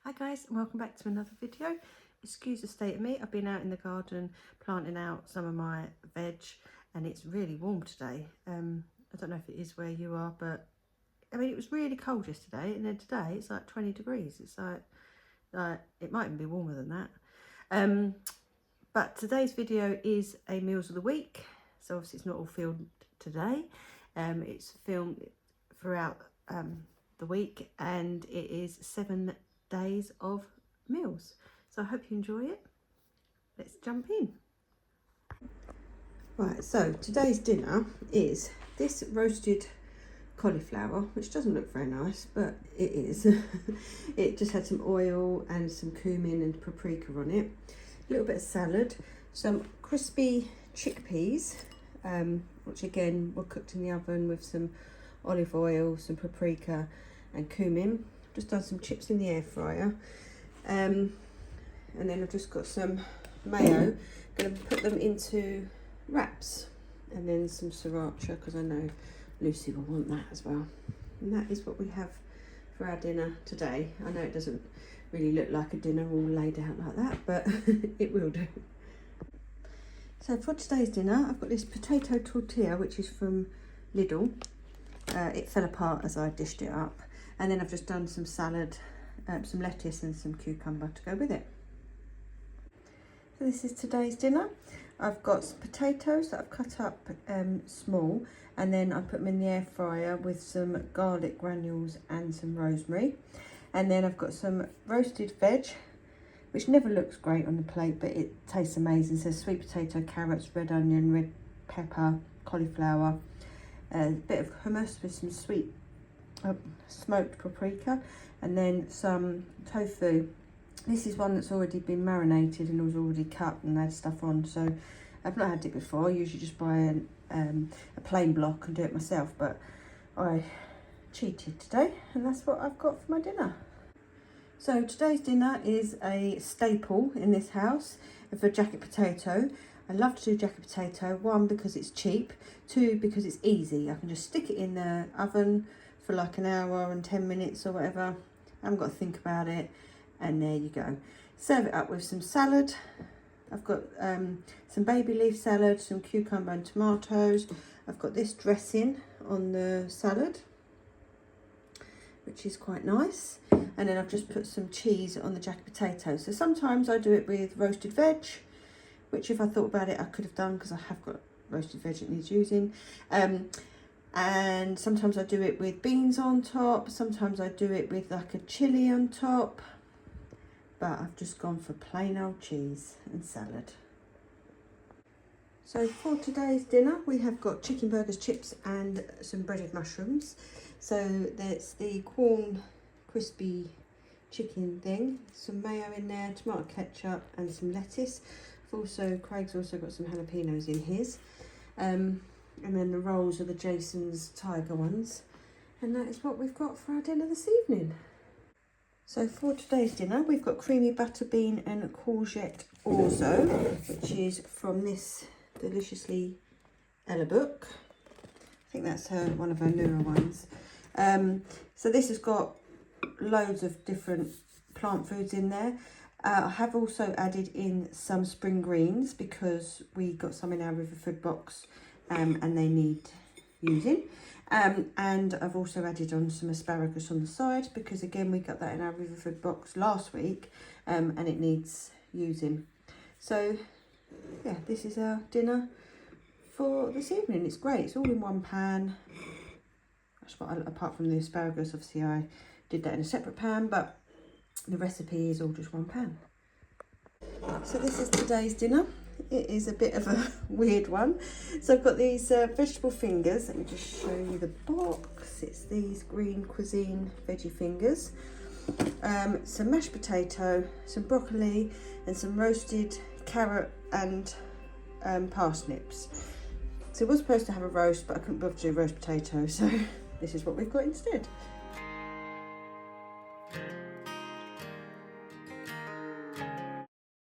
Hi guys, and welcome back to another video. Excuse the state of me, I've been out in the garden planting out some of my veg and it's really warm today. I don't know if it is where you are, but I mean it was really cold yesterday, and then today it's like 20 degrees. It's like it might even be warmer than that. But today's video is a meals of the week, so obviously it's not all filmed today. It's filmed throughout the week, and it is 7 days of meals, so I hope you enjoy it. Let's jump in. Right, so today's dinner is this roasted cauliflower, which doesn't look very nice, but it is. It just had some oil and some cumin and paprika on it, a little bit of salad, some crispy chickpeas, which again were cooked in the oven with some olive oil, some paprika and cumin. Just done some chips in the air fryer, and then I've just got some mayo. Going to put them into wraps, and then some sriracha because I know Lucy will want that as well. And that is what we have for our dinner today. I know it doesn't really look like a dinner all laid out like that, but it will do. So for today's dinner, I've got this potato tortilla, which is from Lidl. It fell apart as I dished it up. And then I've just done some salad, some lettuce and some cucumber to go with it. So this is today's dinner. I've got some potatoes that I've cut up small, and then I put them in the air fryer with some garlic granules and some rosemary. And then I've got some roasted veg, which never looks great on the plate, but it tastes amazing. So sweet potato, carrots, red onion, red pepper, cauliflower, a bit of hummus with some sweet smoked paprika, and then some tofu. This is one that's already been marinated and was already cut and had stuff on, so I've not had it before. I usually just buy a plain block and do it myself, but I cheated today and that's what I've got for my dinner. So today's dinner is a staple in this house for jacket potato. I love to do jacket potato, one because it's cheap, two because it's easy. I can just stick it in the oven for like an hour and 10 minutes or whatever. I haven't got to think about it, and there you go. Serve it up with some salad. I've got some baby leaf salad, some cucumber and tomatoes. I've got this dressing on the salad, which is quite nice. And then I've just put some cheese on the jacket potatoes. So sometimes I do it with roasted veg, which if I thought about it I could have done because I have got roasted veg that needs using. And sometimes I do it with beans on top, sometimes I do it with like a chilli on top, but I've just gone for plain old cheese and salad. So for today's dinner we have got chicken burgers, chips and some breaded mushrooms. So there's the corn crispy chicken thing, some mayo in there, tomato ketchup and some lettuce. Craig's also got some jalapenos in his. And then the rolls are the Jason's Tiger ones. And that is what we've got for our dinner this evening. So for today's dinner, we've got creamy butter bean and courgette orzo, which is from this Deliciously Ella book. I think that's one of her newer ones. So this has got loads of different plant foods in there. I have also added in some spring greens because we got some in our river food box. And they need using, and I've also added on some asparagus on the side because again we got that in our river food box last week, and it needs using. So yeah, this is our dinner for this evening. It's great, it's all in one pan. That's what apart from the asparagus, obviously I did that in a separate pan, but the recipe is all just one pan. So this is today's dinner. It is a bit of a weird one. So I've got these vegetable fingers. Let me just show you the box. It's these green cuisine veggie fingers. Some mashed potato, some broccoli and some roasted carrot and parsnips. So we're supposed to have a roast, but I couldn't bother to do roast potato, so this is what we've got instead.